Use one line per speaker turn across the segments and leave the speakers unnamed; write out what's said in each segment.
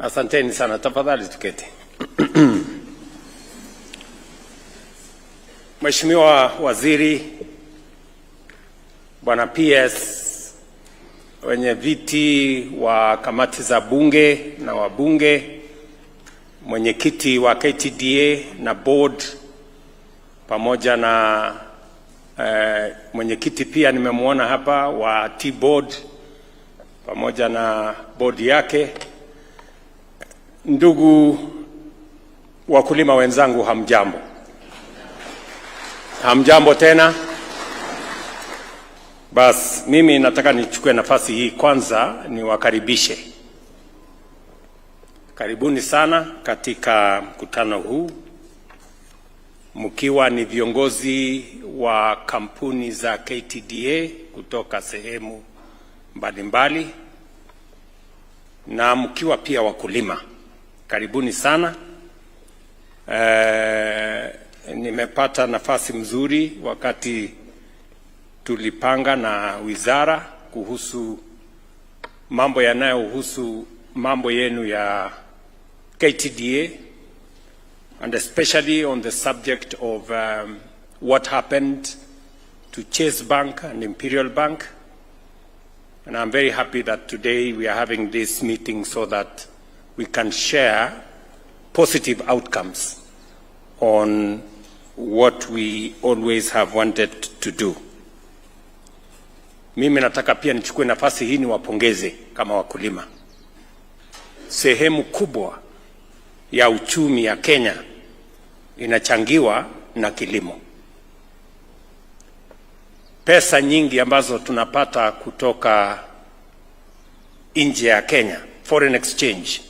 Asanteni sana, tafadhali tuketi. Mheshimiwa Waziri, Bwana PS, wenye viti wa kamati za bunge na wabunge, mwenyekiti wa KTDA na board, pamoja na mwenyekiti pia nimemwona hapa wa T-board, pamoja na board yake. Ndugu wakulima wenzangu, hamjambo? Hamjambo tena? Bas, mimi nataka nichukue nafasi hii kwanza niwakaribishe. Karibuni sana katika mkutano huu, mkiwa ni viongozi wa kampuni za KTDA kutoka sehemu mbalimbali na mkiwa pia wakulima. Karibuni sana. Nimepata nafasi mzuri wakati tulipanga na wizara kuhusu mambo yanayohusu mambo yenu ya KTDA, and especially on the subject of what happened to Chase Bank and Imperial Bank. And I'm very happy that today we are having this meeting so that we can share positive outcomes on what we always have wanted to do. Mimi nataka pia nichukue nafasi hii niwapongeze kama wakulima. Sehemu kubwa ya uchumi ya Kenya inachangiwa na kilimo. Pesa nyingi ambazo tunapata kutoka nje ya Kenya, foreign exchange,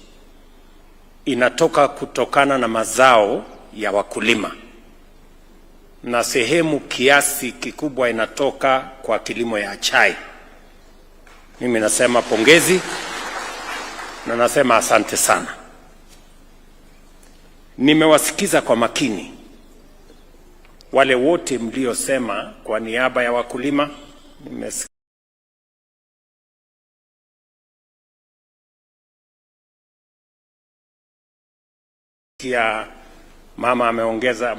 inatoka kutokana na mazao ya wakulima, na sehemu kiasi kikubwa inatoka kwa kilimo ya chai. Mimi nasema pongezi na nasema asante sana. Nimewasikiza kwa makini wale wote mliosema kwa niaba ya wakulima. Nimesikia mama ameongeza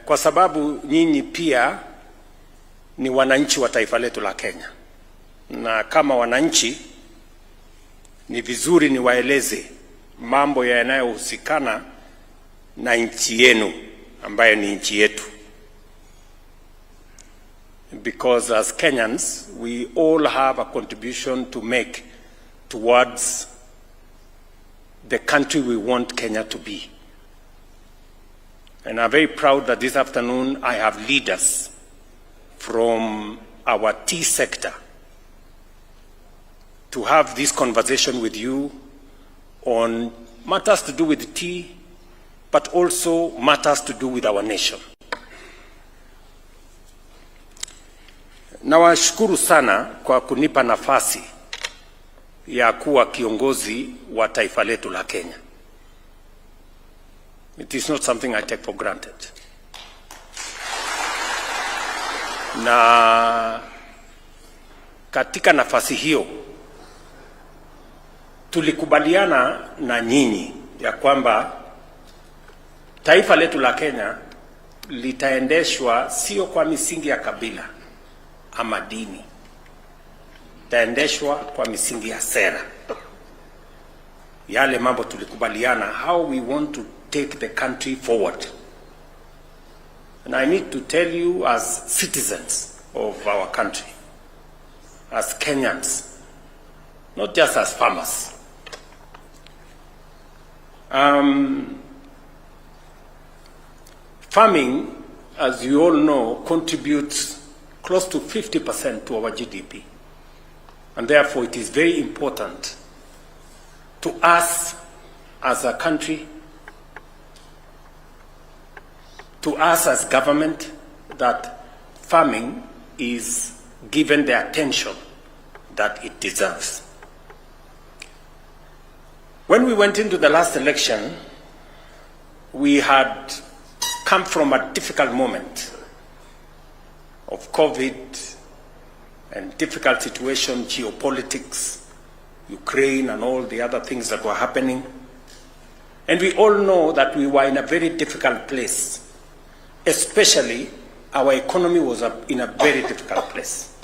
kwa sababu nyinyi pia ni wananchi wa taifa letu la Kenya, na kama wananchi ni vizuri niwaeleze mambo yanayohusikana na nchi yenu ambayo ni nchi yetu, because as Kenyans we all have a contribution to make towards the country we want Kenya to be. And I'm very proud that this afternoon I have leaders from our tea sector to have this conversation with you on matters to do with tea, but also matters to do with our nation. Nawashukuru sana kwa kunipa nafasi ya kuwa kiongozi wa taifa letu la Kenya. It is not something I take for granted. Na katika nafasi hiyo tulikubaliana na nyinyi ya kwamba taifa letu la Kenya litaendeshwa sio kwa misingi ya kabila ama dini. Litaendeshwa kwa misingi ya sera. Yale mambo tulikubaliana, how we want to take the country forward. And I need to tell you, as citizens of our country, as Kenyans, not just as farmers, farming, as you all know, contributes close to 50% to our GDP. And therefore it is very important to us as a country, to us as government, that farming is given the attention that it deserves. When we went into the last election, we had come from a difficult moment of COVID and difficult situation, geopolitics, Ukraine and all the other things that were happening. And we all know that we were in a very difficult place, especially our economy was in a very difficult place.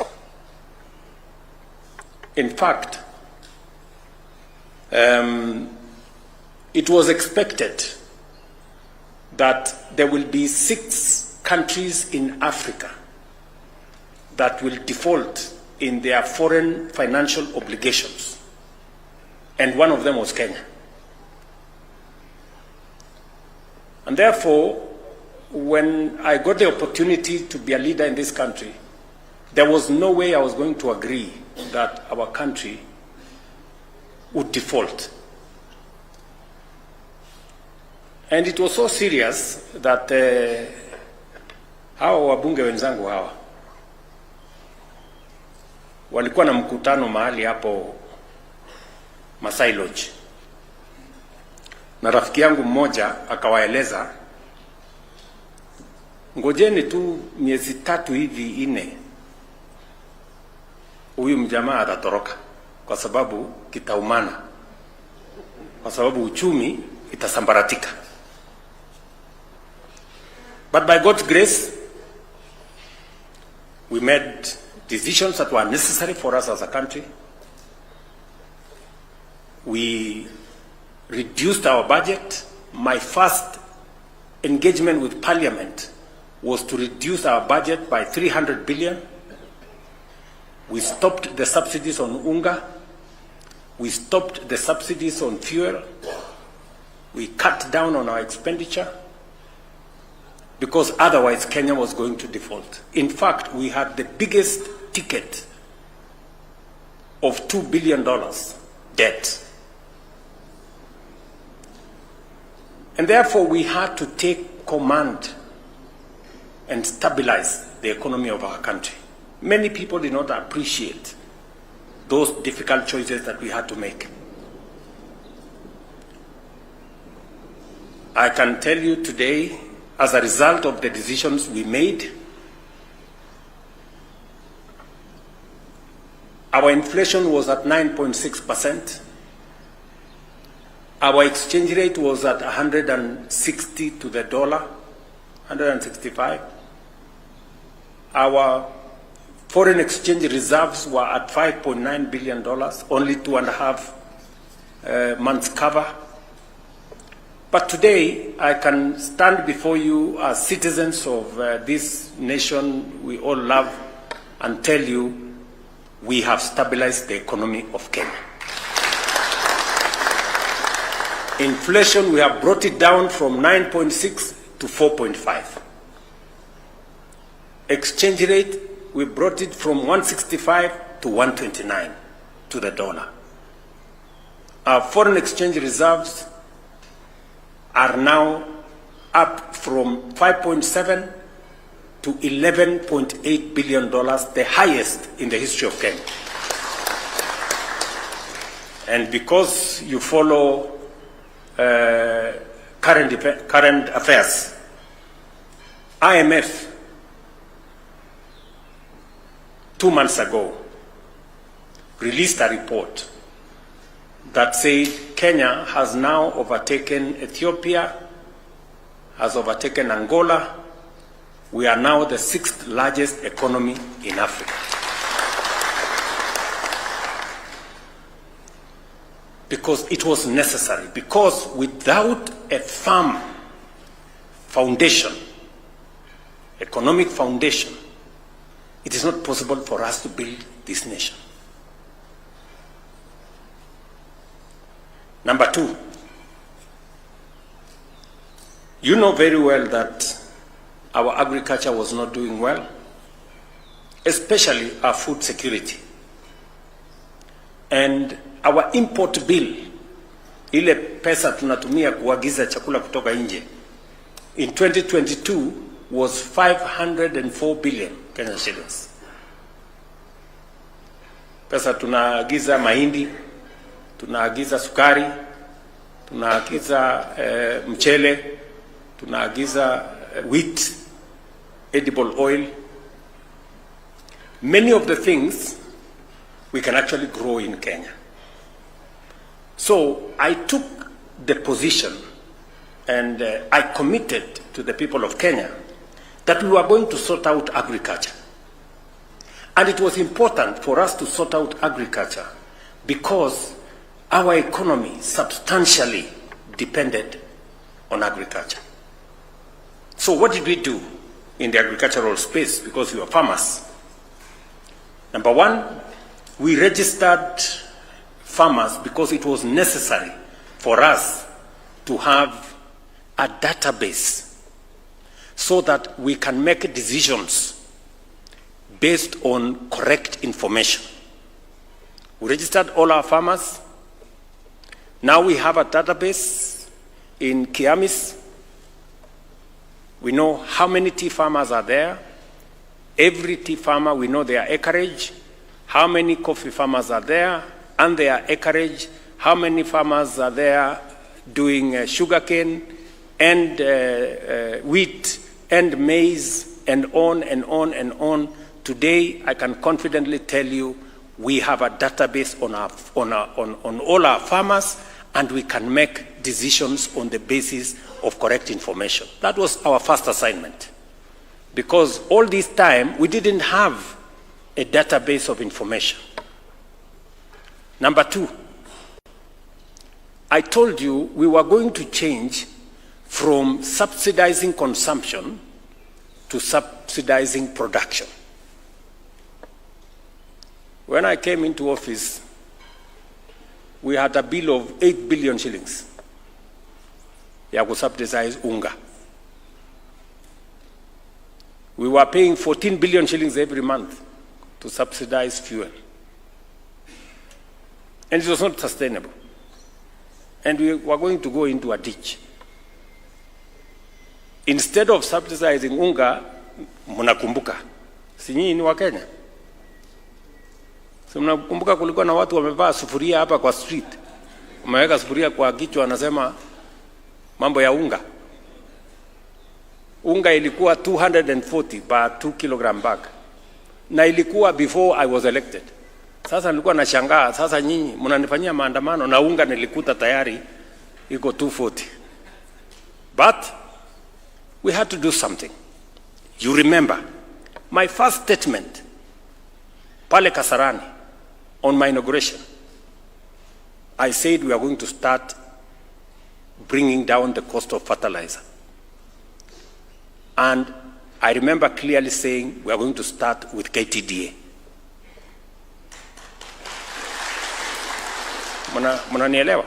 In fact, it was expected that there will be 6 countries in Africa that will default in their foreign financial obligations, and one of them was Kenya. And therefore, when I got the opportunity to be a leader in this country, there was no way I was going to agree that our country would default. And it was so serious that hawa wabunge wenzangu hawa walikuwa na mkutano mahali hapo Masai Lodge, na rafiki yangu mmoja akawaeleza, ngojeni tu miezi 3 hivi 4, huyu mjamaa atatoroka kwa sababu kitaumana, kwa sababu uchumi itasambaratika. But by God's grace, we made decisions that were necessary for us as a country. We reduced our budget. My first engagement with Parliament was to reduce our budget by 300 billion. We stopped the subsidies on unga. We stopped the subsidies on fuel. We cut down on our expenditure, because otherwise Kenya was going to default. In fact, we had the biggest ticket of $2 billion debt. And therefore, we had to take command and stabilize the economy of our country. Many people did not appreciate those difficult choices that we had to make. I can tell you today, as a result of the decisions we made, our inflation was at 9.6%. Our exchange rate was at 160 to the dollar, 165. Our foreign exchange reserves were at $5.9 billion, only 2.5 months cover. But today, I can stand before you as citizens of this nation we all love and tell you we have stabilized the economy of Kenya. Inflation, we have brought it down from 9.6 to 4.5. Exchange rate, we brought it from 165 to 129 to the dollar. Our foreign exchange reserves are now up from 5.7 to $11.8 billion, the highest in the history of Kenya. And because you follow current affairs, IMF 2 months ago released a report that said Kenya has now overtaken Ethiopia, has overtaken Angola. We are now the 6th largest economy in Africa. Because it was necessary, because without a firm foundation, economic foundation, it is not possible for us to build this nation. Number 2, you know very well that our agriculture was not doing well, especially our food security. And our import bill, ile pesa tunatumia kuagiza chakula kutoka nje, in 2022 was 504 billion Kenyan shillings. Pesa tunaagiza mahindi, tunaagiza sukari, tunaagiza mchele, tunaagiza wheat, edible oil. Many of the things we can actually grow in Kenya. So I took the position and I committed to the people of Kenya that we were going to sort out agriculture. And it was important for us to sort out agriculture because our economy substantially depended on agriculture. So what did we do in the agricultural space? Because we were farmers. Number one, we registered farmers because it was necessary for us to have a database so that we can make decisions based on correct information. We registered all our farmers. Now we have a database in Kiamis. We know how many tea farmers are there. Every tea farmer, we know their acreage, how many coffee farmers are there, and their acreage, how many farmers are there doing sugarcane and wheat and maize and on and on and on. Today, I can confidently tell you we have a database on all our farmers, and we can make decisions on the basis of correct information. That was our first assignment. Because all this time, we didn't have a database of information. Number two, I told you we were going to change from subsidizing consumption to subsidizing production. When I came into office, we had a bill of 8 billion shillings ya kusubsidize unga. We were paying 14 billion shillings every month to subsidize fuel. And it was not sustainable. And we were going to go into a ditch. Instead of subsidizing unga, mnakumbuka, si nyinyi ni wa Kenya? So mnakumbuka kulikuwa na watu wamevaa sufuria hapa kwa street. Wameweka sufuria kwa kichwa wanasema mambo ya unga. Unga ilikuwa 240 per 2 kilogram bag. Na ilikuwa before I was elected. Sasa nilikuwa nashangaa, sasa nyinyi mnanifanyia maandamano na unga nilikuta tayari iko 240. But we had to do something. You remember my first statement pale Kasarani on my inauguration. I said we are going to start bringing down the cost of fertilizer. And I remember clearly saying we are going to start with KTDA. Mnanielewa?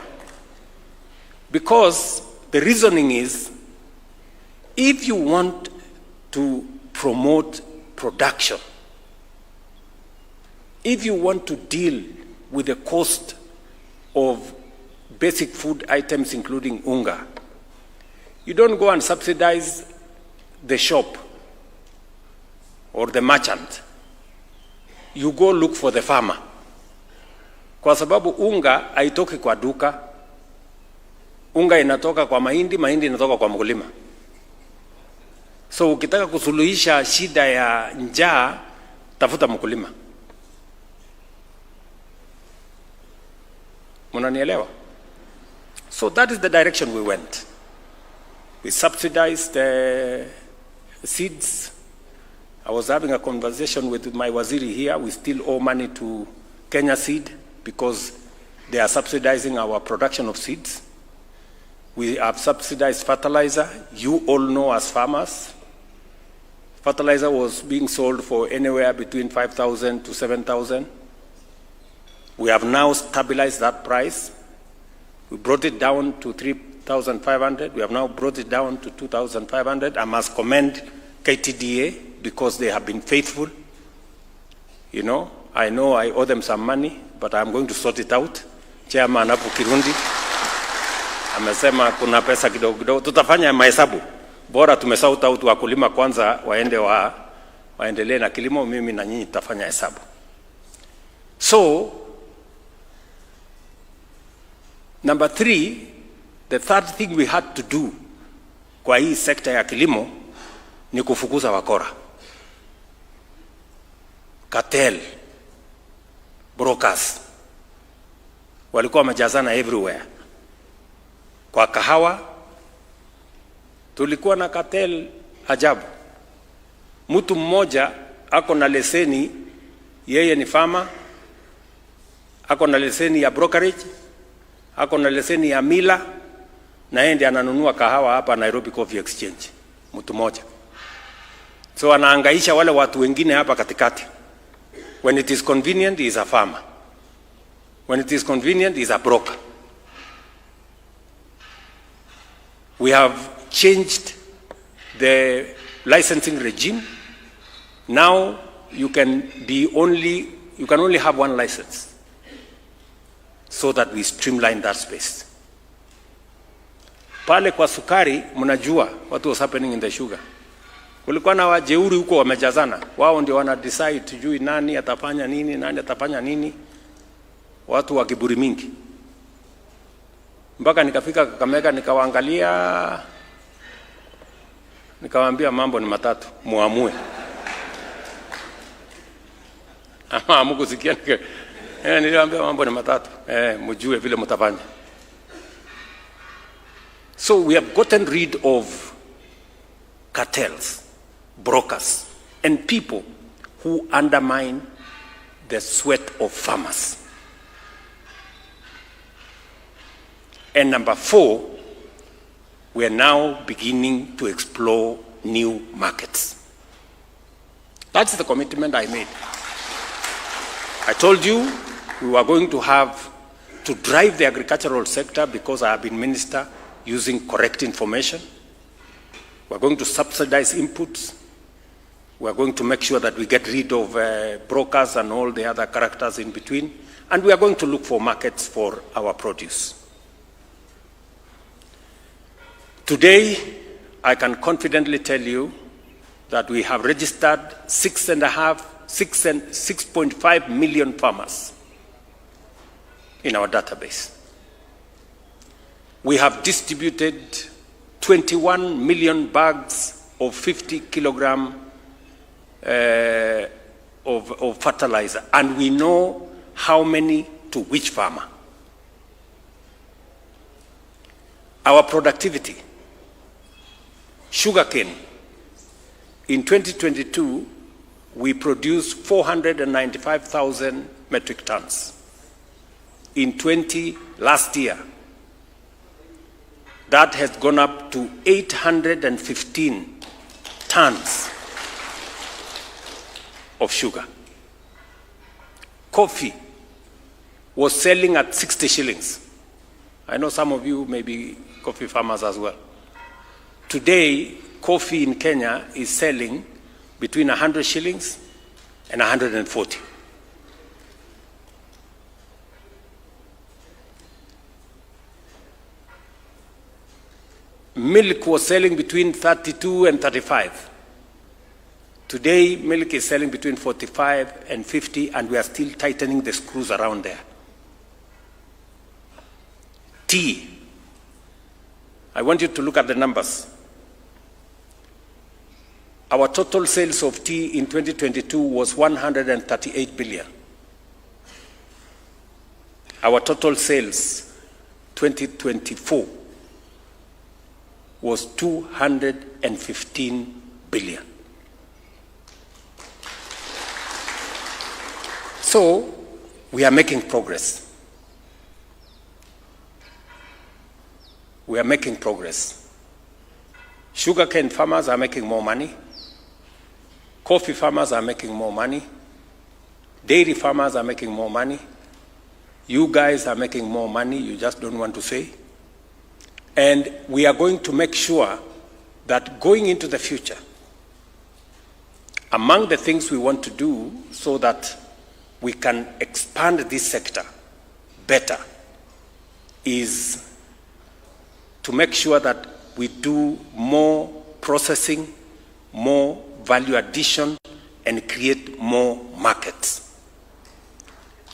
Because the reasoning is, if you want to promote production, if you want to deal with the cost of basic food items including unga, you don't go and subsidize the shop or the merchant. You go look for the farmer. Kwa sababu unga haitoki kwa duka. Unga inatoka kwa mahindi, mahindi inatoka kwa mkulima. So ukitaka kusuluhisha shida ya njaa, tafuta mkulima. Mnanielewa? So that is the direction we went. We subsidized seeds. I was having a conversation with my waziri here. We still owe money to Kenya Seed because they are subsidizing our production of seeds. We have subsidized fertilizer. You all know as farmers, fertilizer was being sold for anywhere between 5,000 to 7,000. We have now stabilized that price. We brought it down to 3,500. We have now brought it down to 2,500. I must commend KTDA because they have been faithful. You know I owe them some money, but I'm going to sort it out. Chairman hapo Kirundi amesema kuna pesa kidogo kidogo, tutafanya mahesabu bora tumesauta out wakulima kwanza waendelee na kilimo, mimi na nyinyi tutafanya hesabu. So number 3, the third thing we had to do kwa hii sekta ya kilimo ni kufukuza wakora, cartel, brokers walikuwa wamejazana everywhere. Kwa kahawa tulikuwa na cartel ajabu. Mtu mmoja ako na leseni, yeye ni farmer, ako na leseni ya brokerage, ako na leseni ya mila, na yeye ndiye ananunua kahawa hapa Nairobi Coffee Exchange, mtu mmoja. So anahangaisha wale watu wengine hapa katikati. When it is convenient, he is a farmer. When it is convenient, he is a broker. We have changed the licensing regime. Now you can only have one license, so that we streamline that space. Pale kwa sukari, mnajua what was happening in the sugar. Kulikuwa na wajeuri huko wamejazana. Wao ndio wana decide tujui nani atafanya nini, nani atafanya nini. Watu wa kiburi mingi. Mpaka nikafika Kakamega nikawaangalia, nikawaambia mambo ni matatu, muamue. Ama hamukusikia niliwaambia mambo ni matatu. Mjue vile mtafanya. So we have gotten rid of cartels, brokers, and people who undermine the sweat of farmers. And number 4, we are now beginning to explore new markets. That's the commitment I made. I told you we were going to drive the agricultural sector, because I have been minister, using correct information. We're going to subsidize inputs. We're going to make sure that we get rid of brokers and all the other characters in between. And we are going to look for markets for our produce. Today, I can confidently tell you that we have registered 6.5 million farmers in our database. We have distributed 21 million bags of 50 kilogram of fertilizer, and we know how many to which farmer. Our productivity, sugarcane, in 2022, we produced 495,000 metric tons. Last year, that has gone up to 815 tons of sugar. Coffee was selling at 60 shillings. I know some of you may be coffee farmers as well. Today, coffee in Kenya is selling between 100 shillings and 140. Milk was selling between 32 and 35. Today, milk is selling between 45 and 50, and we are still tightening the screws around there. Tea. I want you to look at the numbers. Our total sales of tea in 2022 was 138 billion. Our total sales 2024 was 215 billion. So we are making progress. We are making progress. Sugarcane farmers are making more money. Coffee farmers are making more money. Dairy farmers are making more money. You guys are making more money, you just don't want to say. And we are going to make sure that going into the future, among the things we want to do so that we can expand this sector better is to make sure that we do more processing, more value addition, and create more markets.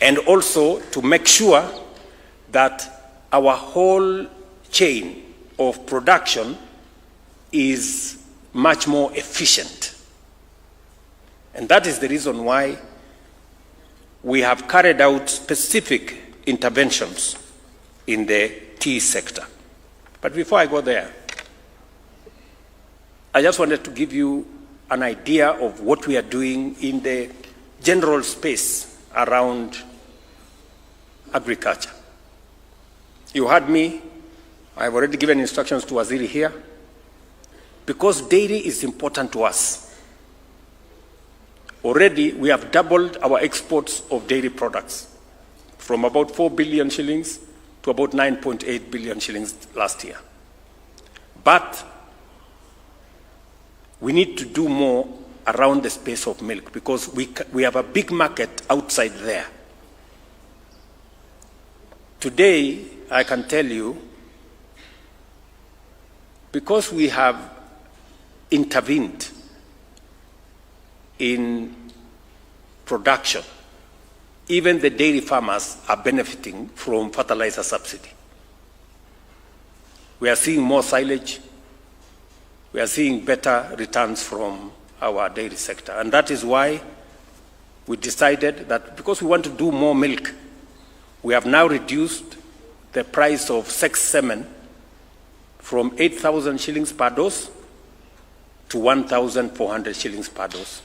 And also to make sure that our whole chain of production is much more efficient. And that is the reason why we have carried out specific interventions in the tea sector. But before I go there, I just wanted to give you an idea of what we are doing in the general space around agriculture. You heard me, I've already given instructions to Waziri here, because dairy is important to us. Already we have doubled our exports of dairy products from about 4 billion shillings to about 9.8 billion shillings last year. But we need to do more around the space of milk, because we have a big market outside there. Today, I can tell you, because we have intervened in production, even the dairy farmers are benefiting from fertilizer subsidy. We are seeing more silage. We are seeing better returns from our dairy sector. And that is why we decided that because we want to do more milk, we have now reduced the price of sex semen from 8,000 shillings per dose to 1,400 shillings per dose.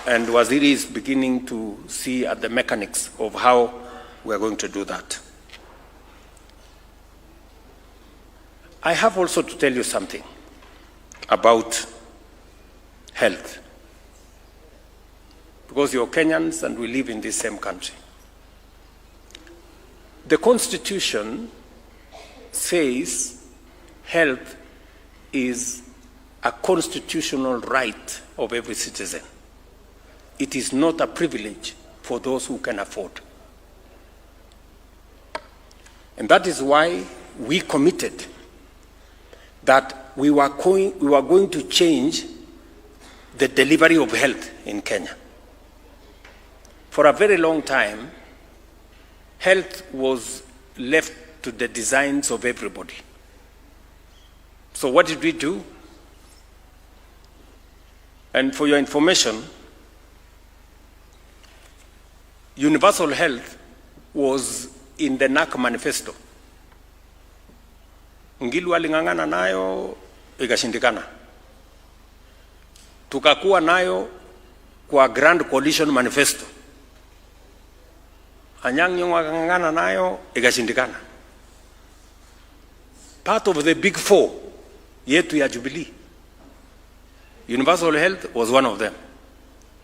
And Waziri is beginning to see at the mechanics of how we are going to do that. I have also to tell you something about health, because you're Kenyans and we live in this same country. The Constitution says health is a constitutional right of every citizen. It is not a privilege for those who can afford. And that is why we committed that we were going to change the delivery of health in Kenya. For a very long time, health was left to the designs of everybody. So what did we do? And for your information, universal health was in the NAC manifesto. Ngilu aling'ang'ana nayo ikashindikana. Tukakuwa nayo kwa Grand Coalition Manifesto. Anyang' Nyong'o akang'ang'ana nayo ikashindikana. Part of the big four yetu ya Jubilee, universal health was one of them.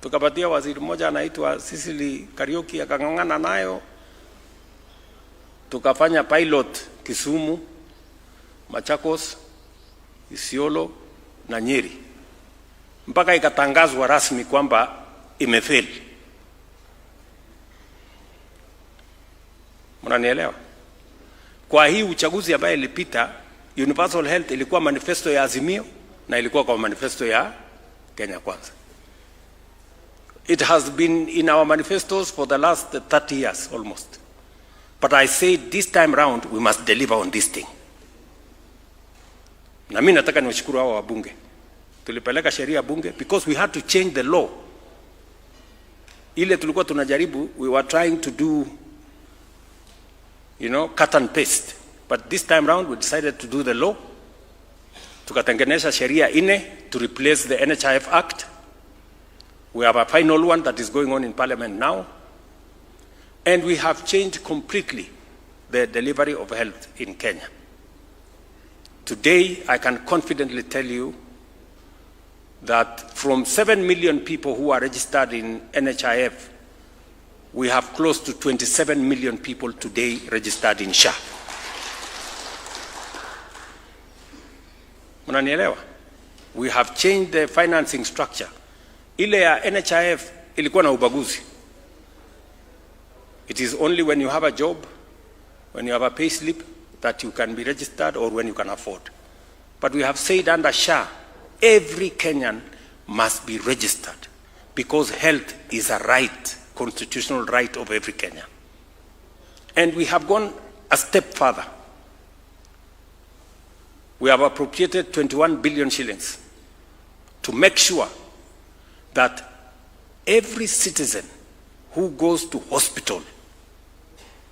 Tukapatia waziri mmoja anaitwa Sicily Kariuki akang'ang'ana nayo. Tukafanya pilot Kisumu, Machakos, Isiolo na Nyeri, mpaka ikatangazwa rasmi kwamba imefeli. Mnanielewa? Kwa hii uchaguzi ambaye ilipita, universal health ilikuwa manifesto ya Azimio na ilikuwa kwa manifesto ya Kenya Kwanza. It has been in our manifestos for the last 30 years almost. But I said this time round we must deliver on this thing. Na mimi nataka niwashukuru hao wabunge. Tulipeleka sheria bunge because we had to change the law. Ile tulikuwa tunajaribu, we were trying to do, cut and paste. But this time round we decided to do the law. Tukatengeneza sheria ine to replace the NHIF Act. We have a final one that is going on in Parliament now. And we have changed completely the delivery of health in Kenya. Today, I can confidently tell you that from 7 million people who are registered in NHIF, we have close to 27 million people today registered in SHA. Mnanielewa? We have changed the financing structure. Ile ya NHIF ilikuwa na ubaguzi. It is only when you have a job, when you have a pay slip, that you can be registered or when you can afford. But we have said under SHA, every Kenyan must be registered because health is a right, constitutional right of every Kenyan. And we have gone a step further. We have appropriated 21 billion shillings to make sure that every citizen who goes to hospital,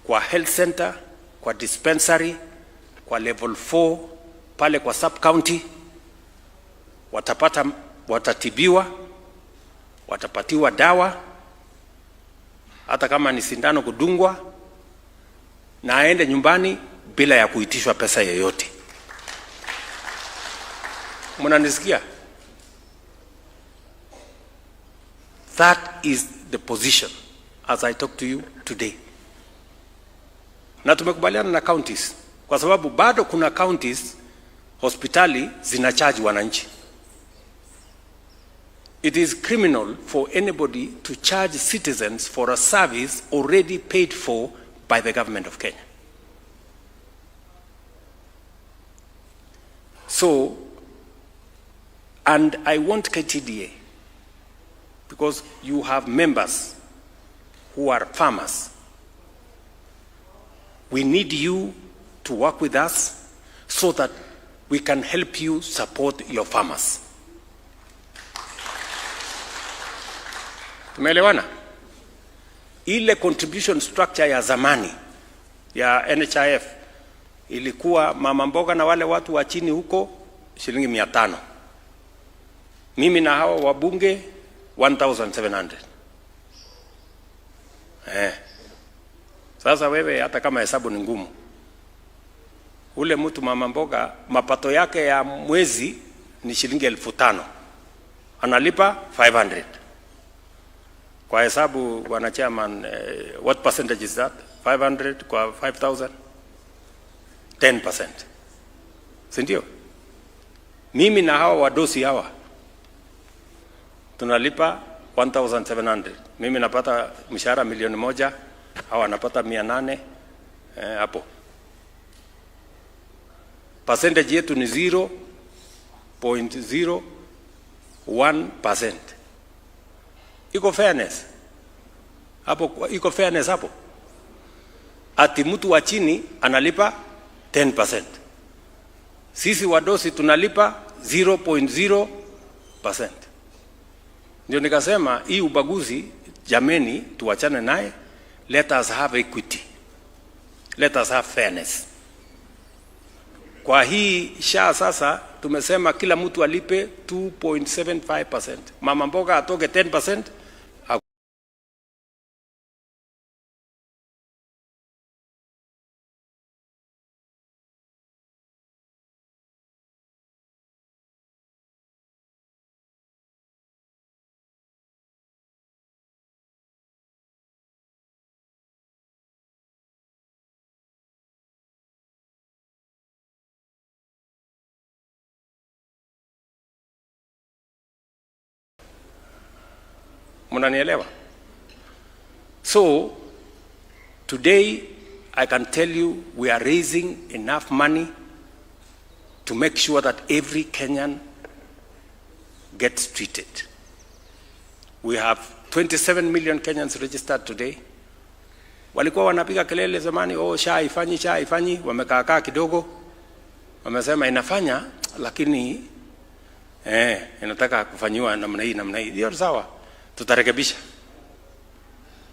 kwa health center, kwa dispensary, kwa level 4, pale kwa sub-county, watatibiwa, watapatiwa dawa, hata kama ni sindano kudungwa, na aende nyumbani bila ya kuitishwa pesa yoyote. Mnanisikia? That is the position as I talk to you today. Na tumekubaliana na counties kwa sababu bado kuna counties hospitali zinacharge wananchi. It is criminal for anybody to charge citizens for a service already paid for by the government of Kenya. So, and I want KTDA, because you have members who are farmers. We need you to work with us so that we can help you support your farmers. Tumeelewana? Ile contribution structure ya zamani ya NHIF ilikuwa mama mboga na wale watu wa chini huko shilingi 500. Mimi na hawa wabunge 1,700. Sasa wewe hata kama hesabu ni ngumu, ule mtu mama mboga mapato yake ya mwezi ni shilingi 5,000. Analipa 500. Kwa hesabu bwana chairman, what percentage is that? 500 kwa 5,000? 10%. Si ndio? Mimi na hawa wadosi hawa tunalipa 1,700. Mimi napata mshahara 1,000,000, hawa napata 800 hapo. Percentage yetu ni 0.01%. Iko fairness hapo, iko fairness hapo. Ati mtu wa chini analipa 10%. Sisi wadosi tunalipa 0.0%. Ndio nikasema hii ubaguzi jameni tuachane naye. Let us have equity. Let us have fairness. Kwa hii SHA sasa tumesema kila mtu alipe 2.75%. Mama mboga atoke 10%. Mnanielewa? So today I can tell you we are raising enough money to make sure that every Kenyan gets treated. We have 27 million Kenyans registered today. Walikuwa wanapiga kelele zamani, oh SHA haifanyi, wamekaa kidogo. Wamesema inafanya lakini inataka kufanywa namna hii. Ndio sawa. Tutarekebisha.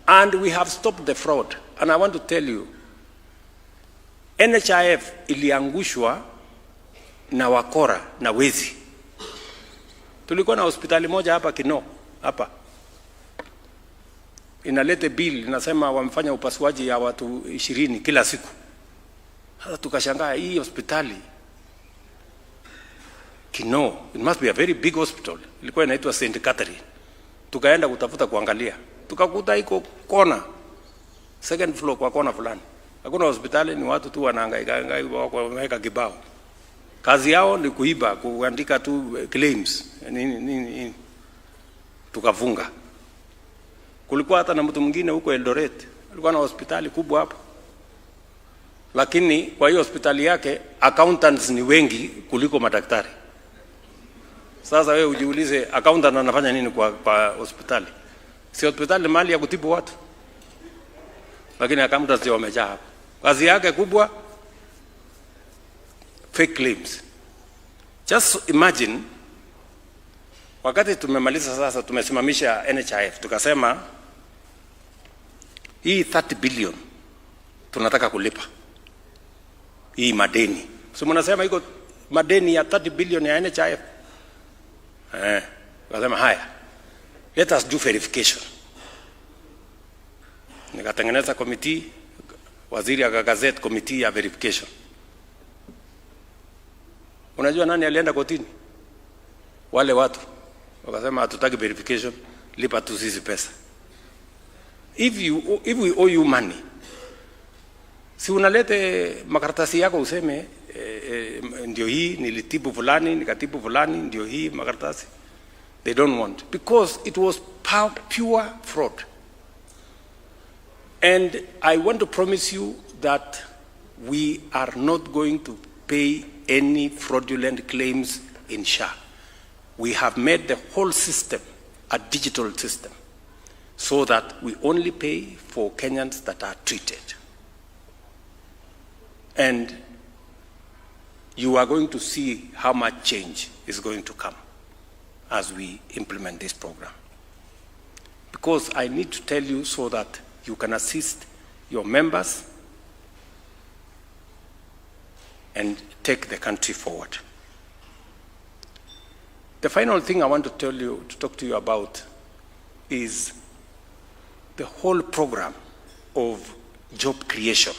And we have stopped the fraud. And I want to tell you, NHIF iliangushwa na wakora na wezi. Tulikuwa na hospitali moja hapa Kino, hapa. Inalete bill, inasema wamefanya upasuaji ya watu 20 kila siku. Sasa tukashangaa hii hospitali Kino, it must be a very big hospital. Ilikuwa inaitwa St. Catherine. Tukaenda kutafuta kuangalia. Tukakuta iko kona. Second floor kwa kona fulani. Hakuna hospitali, ni watu tu wanahangaika wameweka kibao. Kazi yao ni kuiba, kuandika tu claims. Nini. Tukafunga. Kulikuwa hata na mtu mwingine huko Eldoret. Alikuwa na hospitali kubwa hapa. lakini kwa hiyo hospitali yake accountants ni wengi kuliko madaktari. Sasa wewe ujiulize accountant anafanya nini kwa hospitali? Si hospitali ni mahali ya kutibu watu, lakini accountants ndio wamejaa hapo. Kazi yake kubwa fake claims. Just imagine wakati tumemaliza sasa, tumesimamisha NHIF, tukasema hii 30 billion tunataka kulipa hii madeni. So mnasema iko madeni ya 30 billion ya NHIF. Tukasema haya, let us do verification. Nikatengeneza committee, waziri akagazette committee ya verification. Unajua nani alienda kotini? Wale watu wakasema hatutaki verification, lipa tu sisi pesa. If we owe you money, si unalete makaratasi yako useme ndio hii nilitibu fulani, nikatibu fulani, ndio hii makaratasi. They don't want, because it was pure fraud. And I want to promise you that we are not going to pay any fraudulent claims in SHA. We have made the whole system a digital system so that we only pay for Kenyans that are treated. And you are going to see how much change is going to come as we implement this program. Because I need to tell you so that you can assist your members and take the country forward. The final thing I want to talk to you about is the whole program of job creation.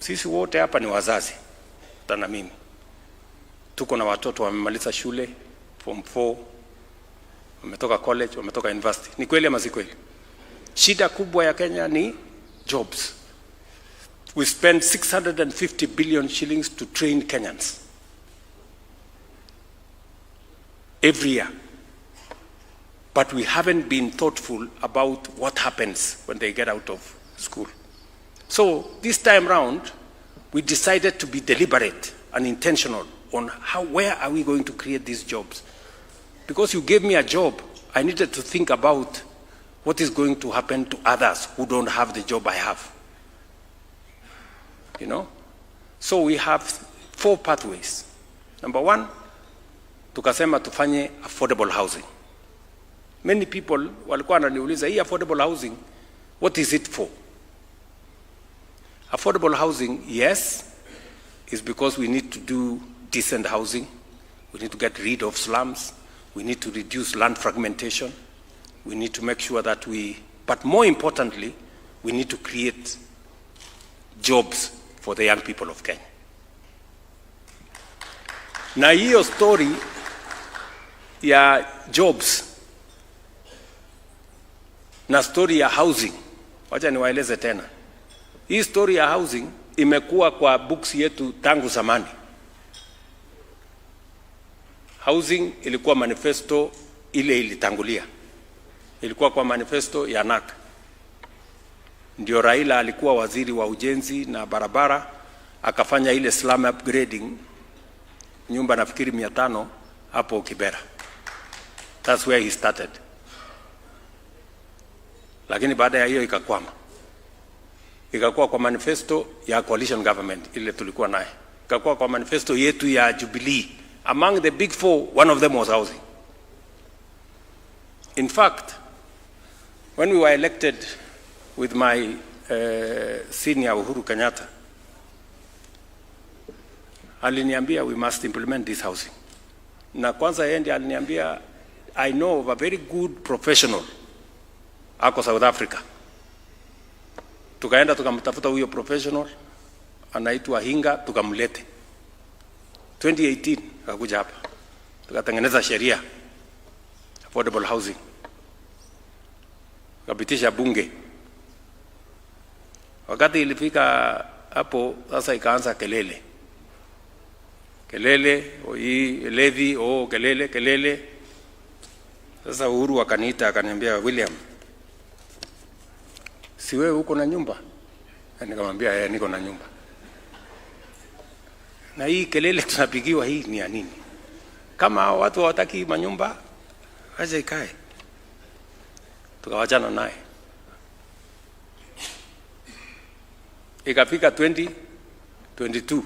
Sisi wote hapa ni wazazi, tana mimi. Tuko na watoto wamemaliza shule, form 4, wametoka college, wametoka university. Ni kweli ama si kweli? Shida kubwa ya Kenya ni jobs. We spend 650 billion shillings to train Kenyans every year. But we haven't been thoughtful about what happens when they get out of school. So this time round, we decided to be deliberate and intentional on where are we going to create these jobs. Because you gave me a job, I needed to think about what is going to happen to others who don't have the job I have. You know? So we have 4 pathways. Number 1, tukasema tufanye affordable housing. Many people walikuwa wananiuliza, hii affordable housing, what is it for? Affordable housing, yes, is because we need to do decent housing. We need to get rid of slums. We need to reduce land fragmentation. We need to make sure that but more importantly, we need to create jobs for the young people of Kenya. Na hiyo story ya jobs na story ya housing, wacha niwaeleze tena. Hii story ya housing imekuwa kwa books yetu tangu zamani. Housing ilikuwa manifesto ile ilitangulia. Ilikuwa kwa manifesto ya NAK. Ndio Raila alikuwa waziri wa ujenzi na barabara, akafanya ile slum upgrading, nyumba nafikiri 500 hapo Kibera. That's where he started. Lakini baada ya hiyo ikakwama. Ikakuwa kwa manifesto ya coalition government ile tulikuwa naye. Ikakuwa kwa manifesto yetu ya Jubilee. Among the big 4, one of them was housing. In fact, when we were elected with my senior Uhuru Kenyatta, aliniambia we must implement this housing. Na kwanza yeye ndiye aliniambia, I know of a very good professional ako South Africa. Tukaenda tukamtafuta huyo professional, anaitwa Hinga, tukamlete. 2018 akakuja hapa. Tukatengeneza sheria affordable housing. Tukapitisha bunge. Wakati ilifika hapo sasa ikaanza kelele. Kelele, hii levy, kelele. Sasa Uhuru akaniita akaniambia, William, si wewe uko na nyumba? Nikamwambia niko na nyumba. Na hii kelele tunapigiwa hii ni ya nini? Kama watu hawataki manyumba, acha ikae. Tukawachana naye. Ikafika 2022.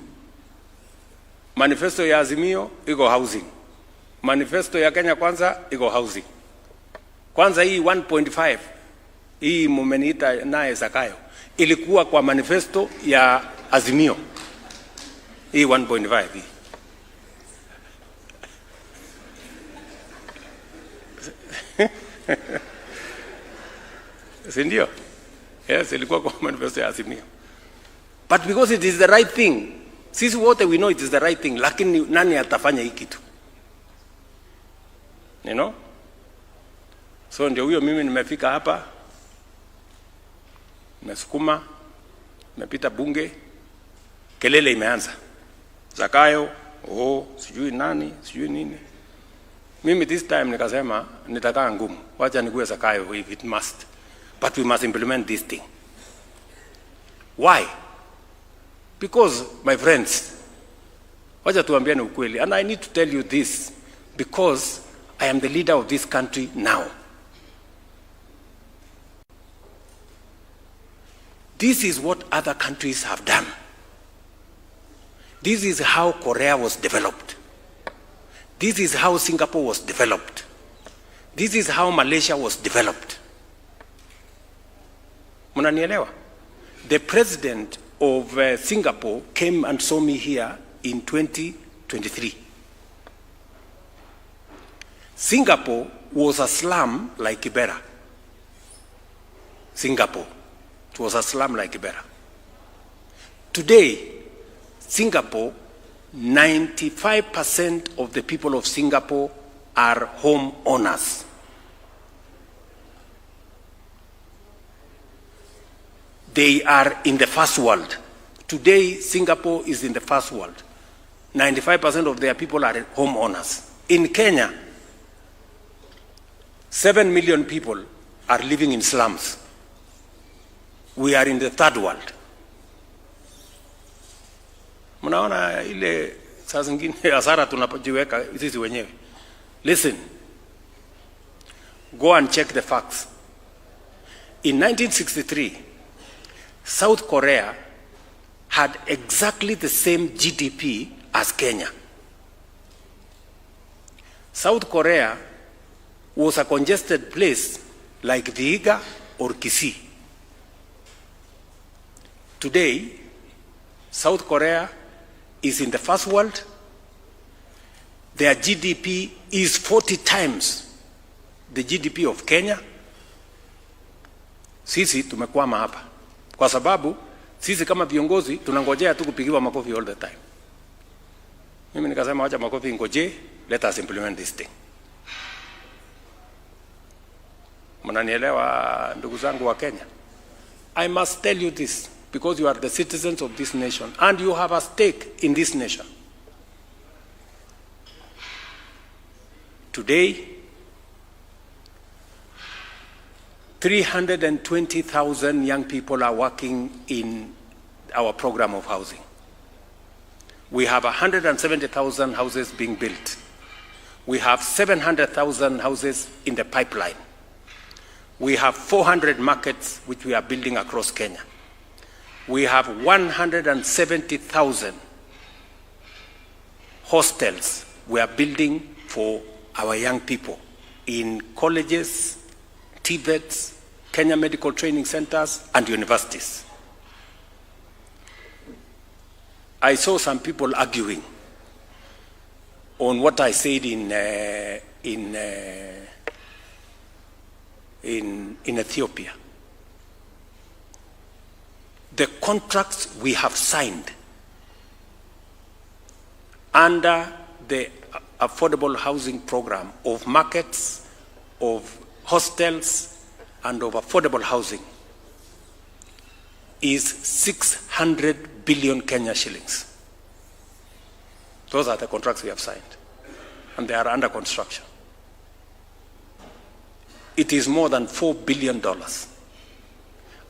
Manifesto ya Azimio iko housing. Manifesto ya Kenya Kwanza iko housing. Kwanza hii 1.5 hii mumeniita naye Zakayo ilikuwa kwa manifesto ya Azimio. Hii 1.5 hii. Sindio? Yes, ilikuwa kwa manifesto ya Azimio. But because it is the right thing, sisi wote we know it is the right thing, lakini nani atafanya hii kitu? You know? So ndio huyo mimi nimefika hapa, nimesukuma, nimepita bunge, kelele imeanza. Zakayo, sijui nani, sijui nini. Mimi this time nikasema nitakaa ngumu. Wacha nikuwe Zakayo if it must. But we must implement this thing. Why? Because, my friends, wacha tuambiane ukweli. And I need to tell you this because I am the leader of this country now. This is what other countries have done. This is how Korea was developed. This is how Singapore was developed. This is how Malaysia was developed. Munanielewa? The president of Singapore came and saw me here in 2023. Singapore was a slum like Kibera. Singapore. It was a slum like Kibera. Today, Singapore, 95% of the people of Singapore are home owners. They are in the first world. Today, Singapore is in the first world. 95% of their people are home owners. In Kenya, 7 million people are living in slums. We are in the third world. Mnaona ile saa zingine hasara tunapojiweka sisi wenyewe. Listen. Go and check the facts. In 1963, South Korea had exactly the same GDP as Kenya. South Korea was a congested place like Vihiga or Kisii. Today, South Korea is in the first world. Their GDP is 40 times the GDP of Kenya. Sisi tumekwama hapa. Kwa sababu, sisi kama viongozi, tunangojea tu kupigiwa makofi all the time. Mimi nikasema wacha makofi ngoje, let us implement this thing. Mnanielewa ndugu zangu wa Kenya? I must tell you this because you are the citizens of this nation and you have a stake in this nation. Today, 320,000 young people are working in our program of housing. We have 170,000 houses being built. We have 700,000 houses in the pipeline. We have 400 markets which we are building across Kenya. We have 170,000 hostels we are building for our young people in colleges, TVETs, Kenya Medical Training Centers, and universities. I saw some people arguing on what I said in Ethiopia. The contracts we have signed under the affordable housing program of markets, of hostels, and of affordable housing is 600 billion Kenya shillings. Those are the contracts we have signed, and they are under construction. It is more than $4 billion.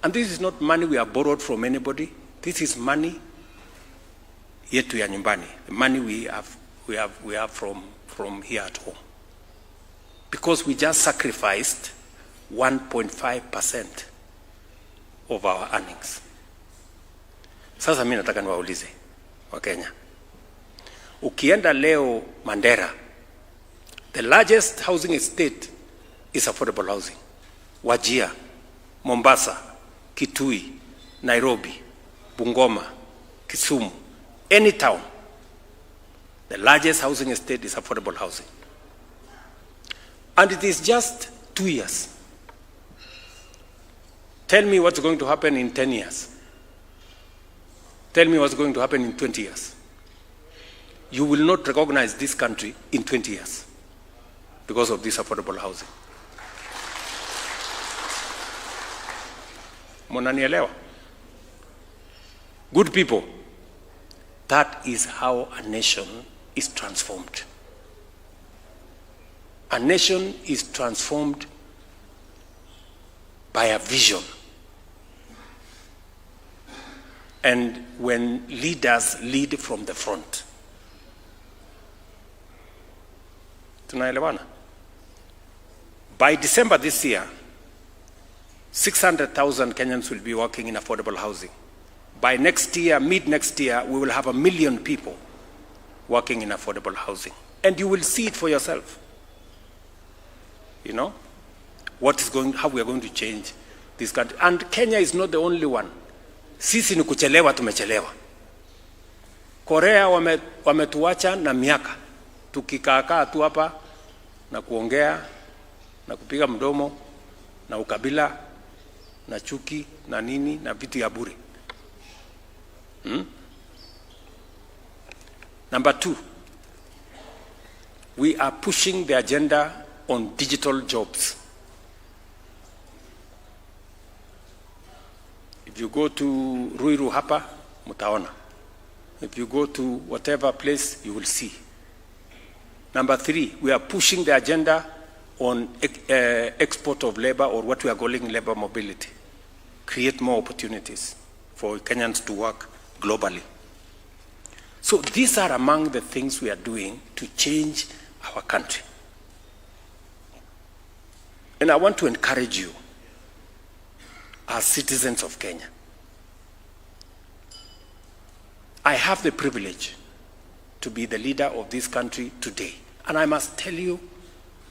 And this is not money we have borrowed from anybody. This is money yetu ya nyumbani, the money we have from here at home, because we just sacrificed 1.5% of our earnings. Sasa mimi nataka niwaulize Wakenya, ukienda leo Mandera, the largest housing estate is affordable housing. Wajir, Mombasa, Kitui, Nairobi, Bungoma, Kisumu, any town, the largest housing estate is affordable housing. And it is just 2 years. Tell me what's going to happen in 10 years. Tell me what's going to happen in 20 years. You will not recognize this country in 20 years because of this affordable housing. Munanielewa? Good people, that is how a nation is transformed. A nation is transformed by a vision. And when leaders lead from the front. Tunaelewana? By December this year, 600,000 Kenyans will be working in affordable housing. By next year, mid-next year, we will have 1 million people working in affordable housing. And you will see it for yourself. You know, how we are going to change this country. And Kenya is not the only one. Sisi ni kuchelewa, tumechelewa. Korea wametuacha na miaka. Tukikaakaa tu hapa na kuongea na kupiga mdomo na ukabila na chuki na nini na vitu ya bure. Number 2, we are pushing the agenda on digital jobs. If you go to Ruiru hapa, mutaona. If you go to whatever place, you will see. Number 3, we are pushing the agenda on export of labor, or what we are calling labor mobility. Create more opportunities for Kenyans to work globally. So these are among the things we are doing to change our country. And I want to encourage you as citizens of Kenya. I have the privilege to be the leader of this country today. And I must tell you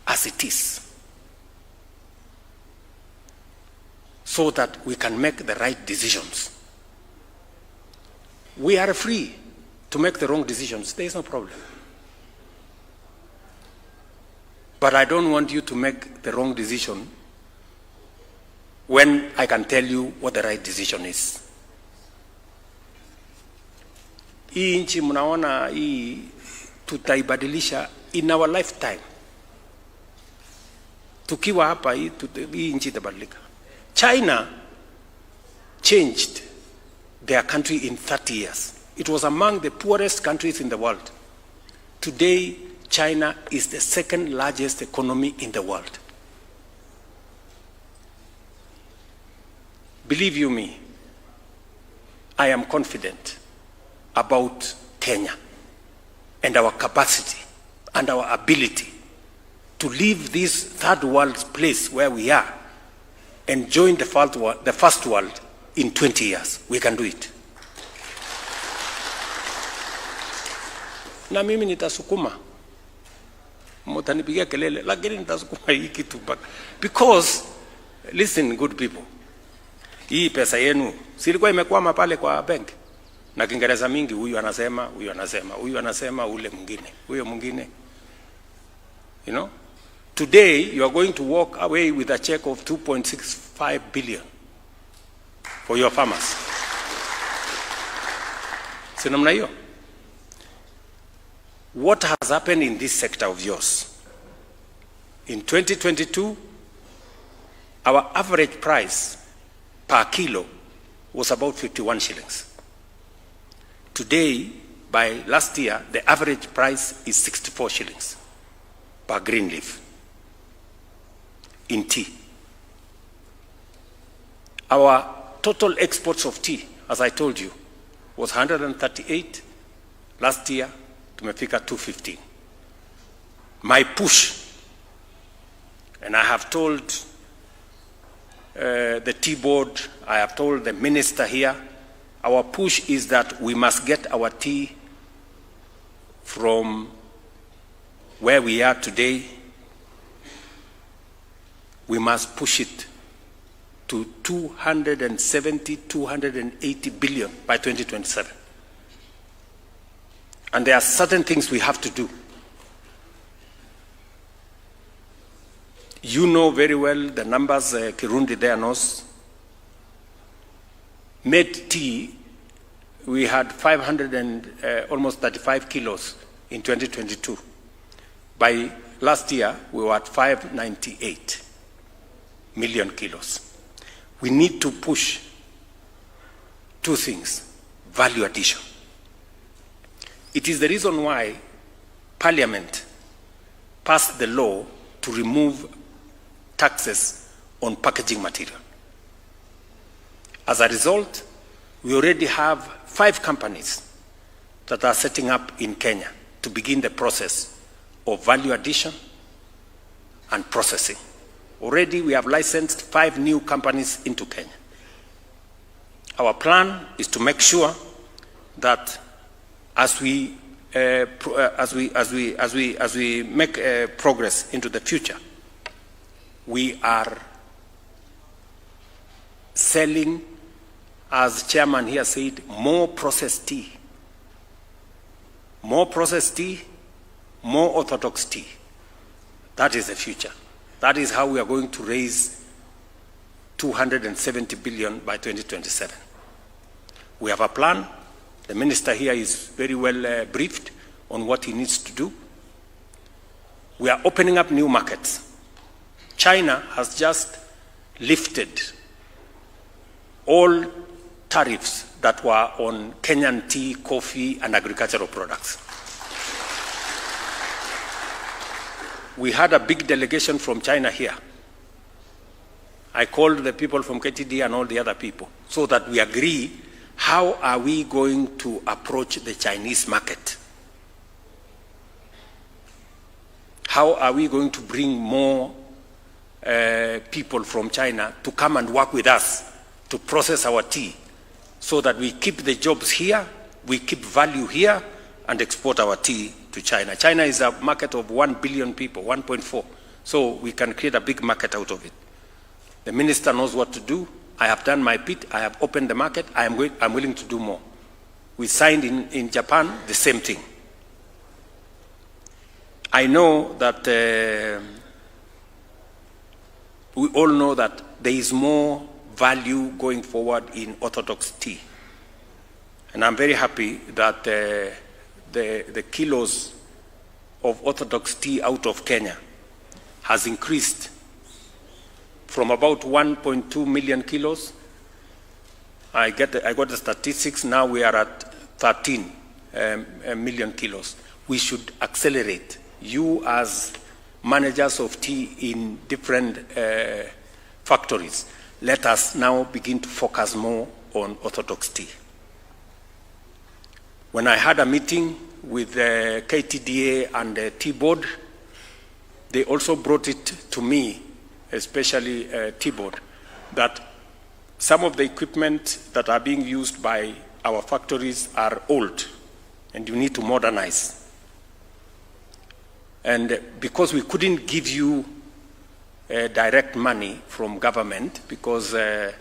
as it is, so that we can make the right decisions. We are free to make the wrong decisions. There is no problem. But I don't want you to make the wrong decision when I can tell you what the right decision is. Hii nchi mnaona hii tutaibadilisha in our lifetime. Tukiwa hapa hii nchi itabadilika. China changed their country in 30 years. It was among the poorest countries in the world. Today, China is the second largest economy in the world. Believe you me, I am confident about Kenya and our capacity and our ability to leave this third world place where we are and join the first world in 20 years. We can do it. Na mimi nitasukuma. Mutanipigia kelele, lakini nitasukuma hii kitu mpaka. Because, listen good people, hii pesa yenu, silikuwa imekwama pale kwa bank. Na Kiingereza mingi, huyu anasema, huyu anasema, huyu anasema, ule mwingine, huyo mwingine. You know? Today, you are going to walk away with a check of 2.65 billion for your farmers. Si namna hiyo? What has happened in this sector of yours? In 2022, our average price per kilo was about 51 shillings. Today, by last year, the average price is 64 shillings per green leaf in tea. Our total exports of tea, as I told you, was 138 Last year, tumefika 215. My push, and I have told the T-board, I have told the minister here, our push is that we must get our tea from where we are today. We must push it to 270, 280 billion by 2027. And there are certain things we have to do. You know very well the numbers, Kirundi there knows. Made tea, we had 500 and almost 35 kilos in 2022. By last year, we were at 598 million kilos. We need to push two things: value addition. It is the reason why Parliament passed the law to remove taxes on packaging material. As a result, we already have 5 companies that are setting up in Kenya to begin the process of value addition and processing. Already we have licensed 5 new companies into Kenya. Our plan is to make sure that as we make progress into the future, we are selling, as chairman here said, more processed tea. More processed tea, more orthodox tea. That is the future. That is how we are going to raise 270 billion by 2027. We have a plan. The minister here is very well briefed on what he needs to do. We are opening up new markets. China has just lifted all tariffs that were on Kenyan tea, coffee, and agricultural products. We had a big delegation from China here. I called the people from KTD and all the other people so that we agree how are we going to approach the Chinese market. How are we going to bring more people from China to come and work with us to process our tea so that we keep the jobs here, we keep value here, and export our tea to China. China is a market of 1 billion people, 1.4. So we can create a big market out of it. The minister knows what to do. I have done my bit. I have opened the market. I'm willing to do more. We signed in Japan the same thing. I know that we all know that there is more value going forward in orthodox tea. And I'm very happy that the kilos of orthodox tea out of Kenya has increased from about 1.2 million kilos. I got the statistics. Now we are at 13 million kilos. We should accelerate. You as managers of tea in different factories, let us now begin to focus more on orthodox tea. When I had a meeting with the KTDA and the T-board, they also brought it to me, especially T-board, that some of the equipment that are being used by our factories are old and you need to modernize. And because we couldn't give you direct money from government because there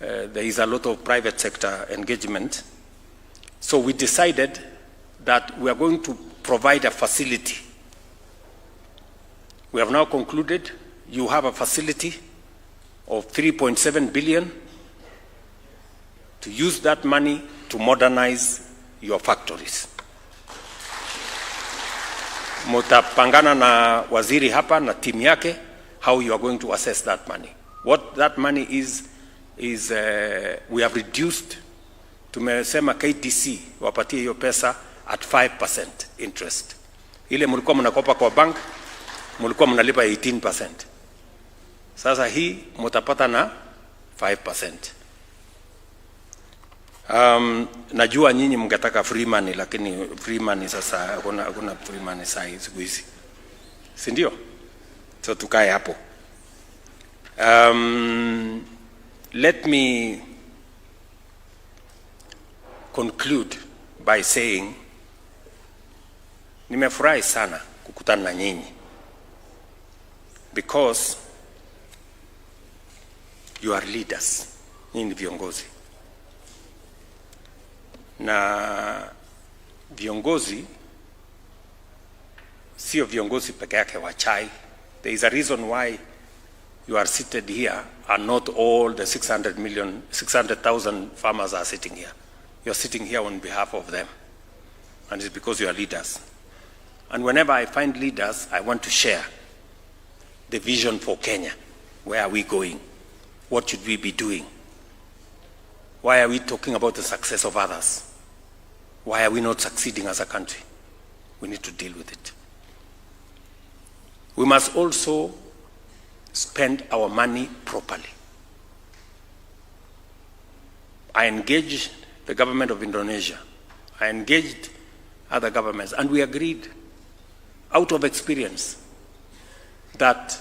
is a lot of private sector engagement, so we decided that we are going to provide a facility. We have now concluded you have a facility of 3.7 billion to use that money to modernize your factories. Mutapangana na waziri hapa na timu yake how you are going to assess that money. What that money is we have reduced, tumesema KTC wapatie hiyo pesa at 5% interest. Ile mlikuwa mnakopa kwa bank, mlikuwa mnalipa 18%. Sasa hii mtapata na 5%. Najua nyinyi mngetaka free money, lakini free money sasa kuna free money sai siku hizi, si ndio? So tukae hapo. Let me conclude by saying nimefurahi sana kukutana na nyinyi, because you are leaders, nyinyi viongozi, na viongozi sio viongozi peke yake wa chai. There is a reason why you are seated here and not all the 600,000 farmers are sitting here. You are sitting here on behalf of them, and it's because you are leaders. And whenever I find leaders, I want to share the vision for Kenya. Where are we going? What should we be doing? Why are we talking about the success of others? Why are we not succeeding as a country? We need to deal with it. We must also spend our money properly. I engaged the government of Indonesia. I engaged other governments, and we agreed out of experience that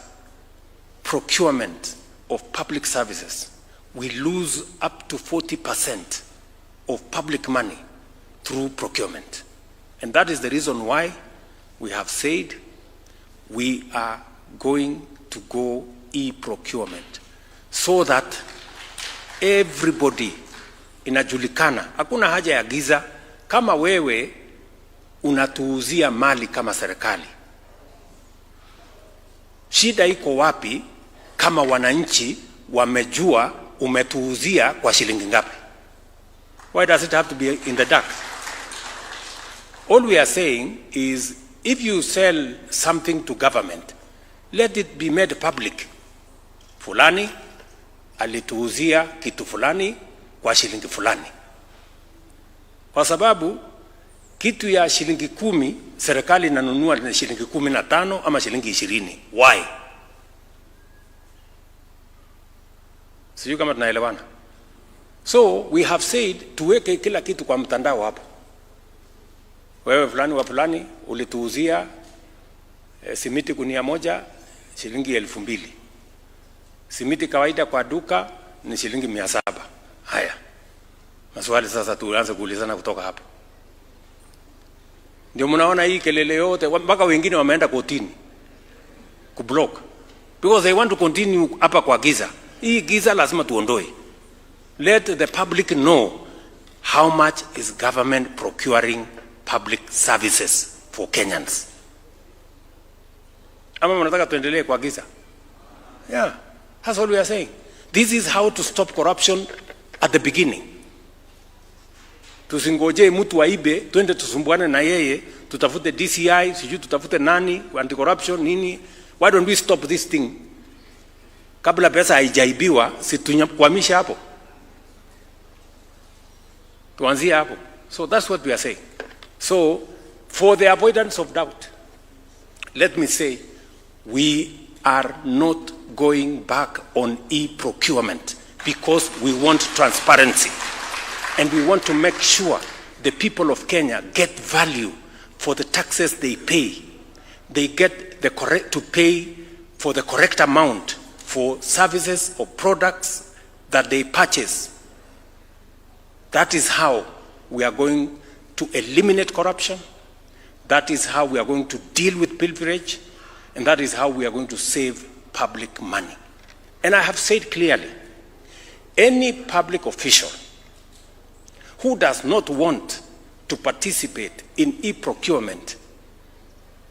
procurement of public services, we lose up to 40% of public money through procurement. And that is the reason why we have said we are going to go e-procurement, so that everybody inajulikana. Hakuna haja ya giza. Kama wewe unatuuzia mali kama serikali, shida iko wapi kama wananchi wamejua umetuuzia kwa shilingi ngapi? Why does it have to be in the dark? All we are saying is, if you sell something to government, let it be made public. Fulani alituuzia kitu fulani kwa shilingi fulani. Kwa sababu kitu ya shilingi 10 serikali inanunua na shilingi 15 ama shilingi 20. Why? Sijui kama tunaelewana. So we have said tuweke kila kitu kwa mtandao hapo. Wewe fulani wa fulani ulituuzia simiti gunia moja shilingi 2,000. Simiti kawaida kwa duka ni shilingi 700. Haya. Maswali sasa tuanze kuulizana kutoka hapo. Ndio mnaona hii kelele yote, mpaka wengine wameenda kotini kublock, because they want to continue hapa kwa giza. Hii giza lazima tuondoe. Let the public know how much is government procuring public services for Kenyans. Ama mnataka tuendelee kwa giza? Yeah, that's all we are saying. This is how to stop corruption at the beginning. Tusingoje mtu aibe, twende tusumbuane na yeye, tutafute DCI, sijui tutafute nani, anti-corruption, nini. Why don't we stop this thing? Kabla pesa haijaibiwa, si tunyamkwamisha hapo. Tuanzie hapo. So that's what we are saying. So, for the avoidance of doubt, let me say, we are not going back on e-procurement, because we want transparency. And we want to make sure the people of Kenya get value for the taxes they pay. They get to pay for the correct amount for services or products that they purchase. That is how we are going to eliminate corruption. That is how we are going to deal with pilferage. And that is how we are going to save public money. And I have said clearly, any public official who does not want to participate in e-procurement,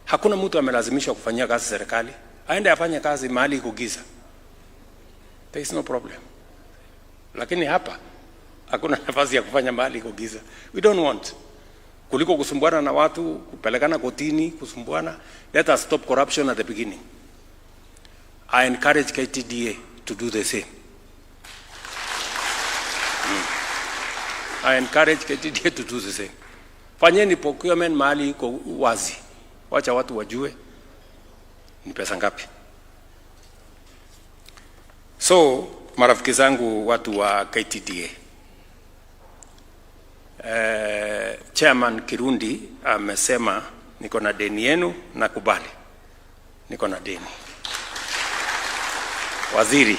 hakuna mtu amelazimishwa kufanyia kazi serikali, aende afanye kazi mahali iko giza. There is no problem. Lakini hapa hakuna nafasi ya kufanya mahali iko giza. We don't want. Kuliko kusumbuana na watu, kupelekana kotini, kusumbuana. Let us stop corruption at the beginning. I encourage KTDA to do the same. I encourage KTDA to do the same. Fanyeni procurement mahali iko wazi. Wacha watu wajue ni pesa ngapi. So, marafiki zangu watu wa KTDA, Chairman Kirundi amesema niko na deni yenu, nakubali. Niko na deni. Waziri,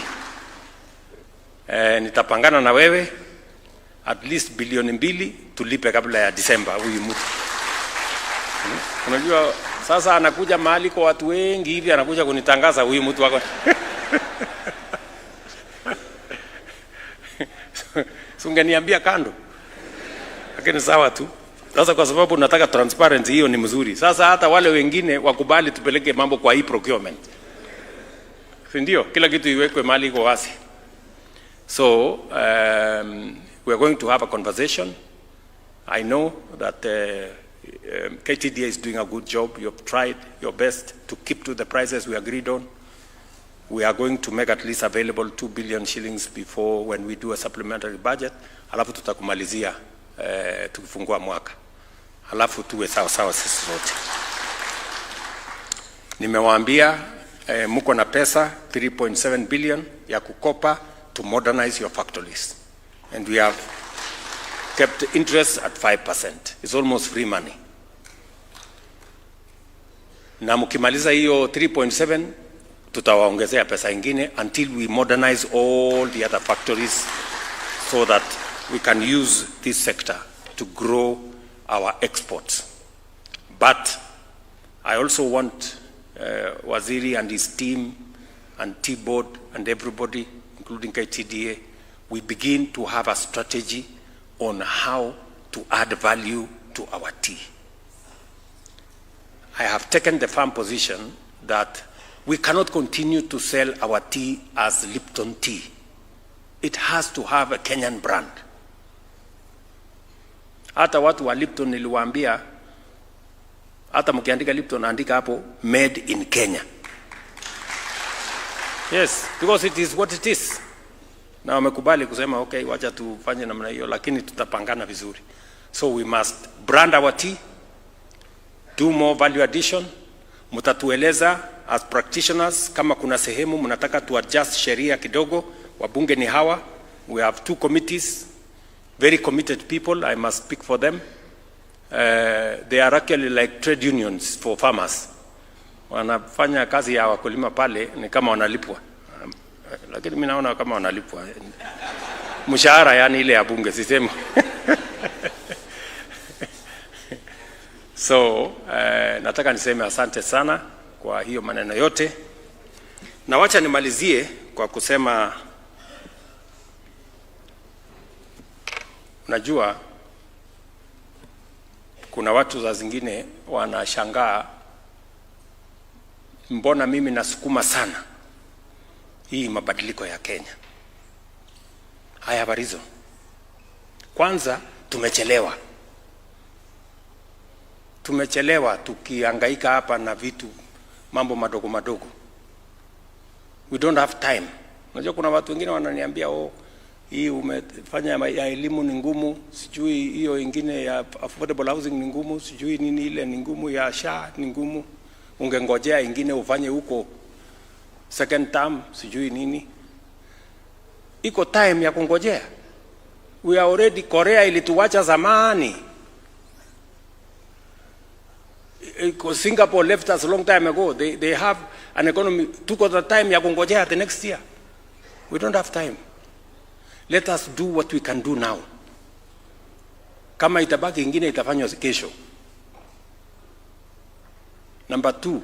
nitapangana na wewe at least bilioni 2 tulipe kabla ya Disemba huyu mtu. Unajua sasa anakuja mahali kwa watu wengi hivi, anakuja kunitangaza huyu mtu wako. Sungeniambia kando. Lakini sawa tu. Sasa kwa sababu nataka transparency, hiyo ni mzuri. Sasa hata wale wengine wakubali tupeleke mambo kwa hii procurement. Si ndio? Kila kitu iwekwe mahali kwa wazi. So, we are going to have a conversation. I know that KTDA is doing a good job. You have tried your best to keep to the prices we agreed on. We are going to make at least available 2 billion shillings before when we do a supplementary budget. Alafu tutakumalizia tukifungua mwaka. Alafu tuwe sawa sawa sisi wote. Nimewaambia mko na pesa 3.7 billion ya kukopa to modernize your factories. And we have kept interest at 5%. It's almost free money. Na mkimaliza hiyo 3.7 tutawaongezea pesa ingine until we modernize all the other factories so that we can use this sector to grow our exports. But I also want Waziri and his team and T-Board and everybody, including KTDA, we begin to have a strategy on how to add value to our tea. I have taken the firm position that we cannot continue to sell our tea as Lipton tea. It has to have a Kenyan brand. Hata watu wa Lipton niliwaambia, hata mkiandika Lipton andika hapo made in Kenya. Yes, because it is what it is. Na wamekubali kusema okay, wacha tufanye namna hiyo, lakini tutapangana vizuri. So we must brand our tea, do more value addition. Mutatueleza as practitioners kama kuna sehemu mnataka to adjust sheria kidogo. Wabunge ni hawa. We have 2 committees, very committed people. I must speak for them. They are actually like trade unions for farmers. Wanafanya kazi ya wakulima pale ni kama wanalipwa. Lakini mimi naona kama wanalipwa. Mshahara yani ile ya bunge sisema. So, nataka niseme asante sana kwa hiyo maneno yote. Na wacha nimalizie kwa kusema, najua kuna watu za zingine wanashangaa mbona mimi nasukuma sana hii mabadiliko ya Kenya. I have a reason. Kwanza tumechelewa. Tumechelewa tukihangaika hapa na vitu mambo madogo madogo. We don't have time. Unajua kuna watu wengine wananiambia hii umefanya ya elimu ni ngumu, sijui hiyo ingine ya affordable housing ni ngumu, sijui nini ile ni ngumu, ya SHA ni ngumu. Ungengojea ingine ufanye huko second term, sijui nini. Iko time ya kungojea. We are already, Korea ilituacha zamani. Singapore left us a long time ago. They have an economy, took the time ya kungojea the next year. We don't have time. Let us do what we can do now. Kama itabaki ingine itafanywa kesho. Number 2.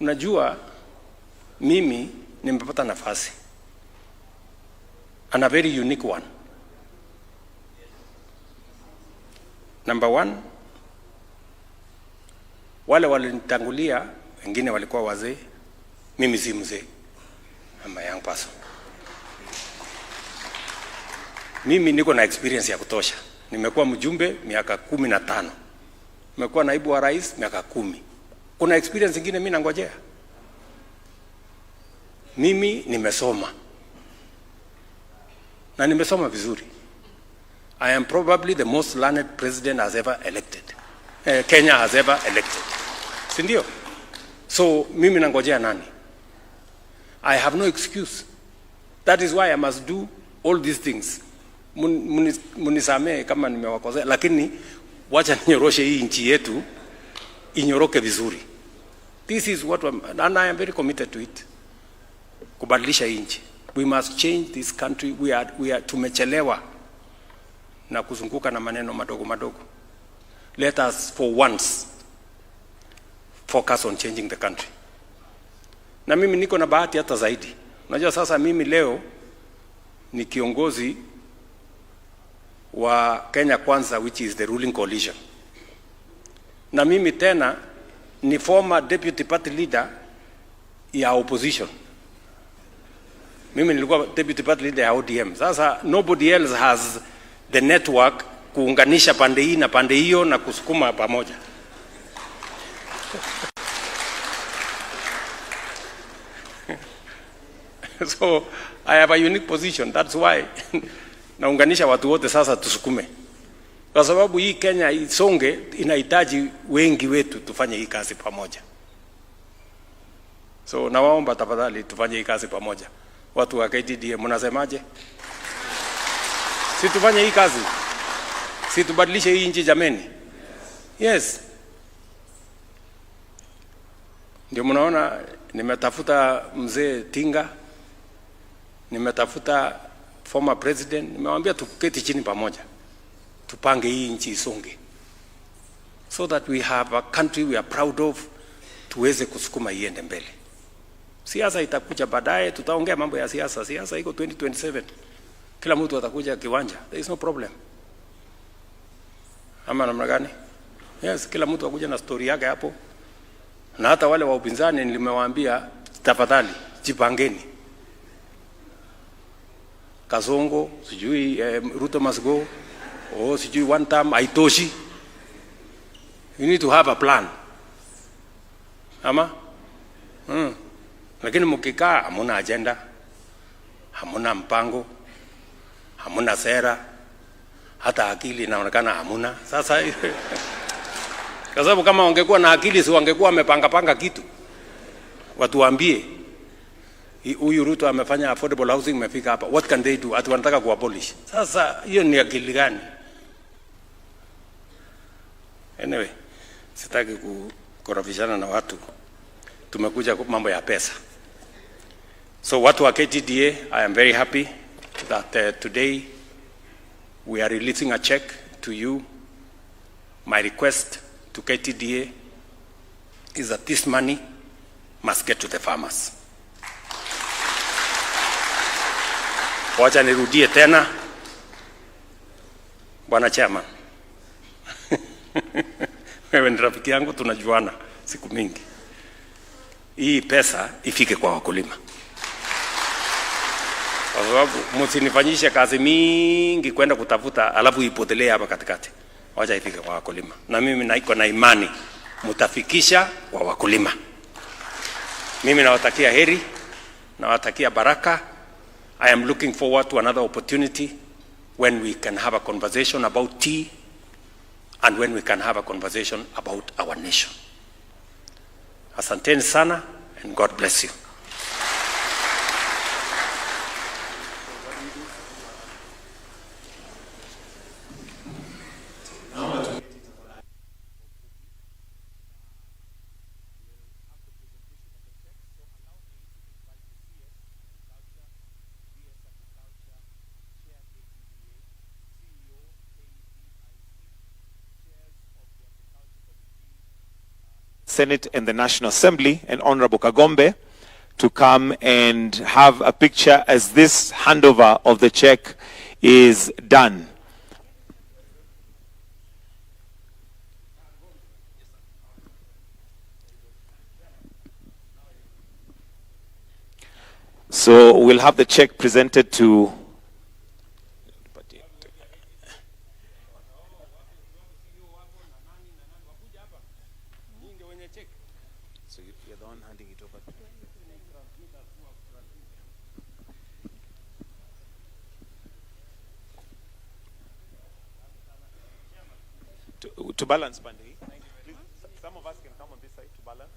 Unajua mimi nimepata nafasi. And a very unique one. Number 1. Wale walinitangulia wengine walikuwa wazee, mimi si mzee. I'm a young person. Mimi niko na experience ya kutosha. Nimekuwa mjumbe miaka 15. Nimekuwa naibu wa rais miaka 10. Kuna experience nyingine mimi nangojea. Mimi nimesoma. Na nimesoma vizuri. I am probably the most learned president has ever elected. Kenya has ever elected. Sindio? So mimi nangojea nani? I have no excuse. That is why I must do all these things. munisamee kama nimewakosea, lakini wacha ninyoroshe hii nchi yetu inyoroke vizuri. This is what and I am very committed to it. Kubadilisha hii nchi. We must change this country. We are tumechelewa na kuzunguka na maneno madogo madogo. Let us for once focus on changing the country. Na mimi niko na bahati hata zaidi. Unajua sasa mimi leo ni kiongozi wa Kenya Kwanza, which is the ruling coalition. Na mimi tena ni former deputy party leader ya opposition. Mimi nilikuwa deputy party leader ya ODM. Sasa nobody else has the network kuunganisha pande hii na pande hiyo na kusukuma pamoja. So I have a unique position. That's why naunganisha watu wote sasa tusukume. Kwa sababu hii Kenya isonge inahitaji wengi wetu tufanye hii kazi pamoja. So nawaomba tafadhali tufanye hii kazi pamoja. Watu wa KTDA mnasemaje? Si tufanye hii kazi. Si tubadilishe hii nchi jameni. Yes. Ndio mnaona nimetafuta mzee Tinga, nimetafuta former president, nimewambia tuketi chini pamoja. Tupange hii nchi isonge. So that we have a country we are proud of, tuweze kusukuma iende mbele. Siasa itakuja baadaye, tutaongea mambo ya siasa. Siasa iko 2027. Kila mtu atakuja kiwanja. There is no problem. Ama namna gani? Yes, kila mtu akuja na story yake hapo. Na hata wale wa upinzani nilimewaambia tafadhali jipangeni. Kasongo, sijui Ruto must go, sijui one term haitoshi. You need to have a plan. Ama? Lakini mkikaa hamuna agenda, hamuna mpango, hamuna sera, hata akili inaonekana hamuna. Sasa kwa sababu kama wangekuwa na akili si wangekuwa wamepanga kitu. Watu waambie huyu Ruto amefanya affordable housing imefika hapa. What can they do? Ati wanataka kuabolish. Sasa hiyo ni akili gani? Anyway, sitaki kukorofishana na watu. Tumekuja mambo ya pesa. So watu wa KTDA, I am very happy that today we are releasing a check to you. My request to KTDA is that this money must get to the farmers. Wacha nirudie tena. Bwana Chairman. Wewe ni rafiki yangu, tunajuana siku mingi. Hii pesa ifike kwa wakulima. Kwa sababu msinifanyishe kazi mingi kwenda kutafuta alafu ipotelee hapa katikati. Wacha ifike kwa wakulima. Na mimi naiko na imani mtafikisha kwa wakulima. Mimi nawatakia heri, nawatakia baraka. I am looking forward to another opportunity when we can have a conversation about tea and when we can have a conversation about our nation. Asanteni sana and God bless you.
Senate and the National Assembly and Honorable Kagombe to come and have a picture as this handover of the check is done. So we'll have the check presented to to balance, Pandey. Please, some of us can come on this side to balance.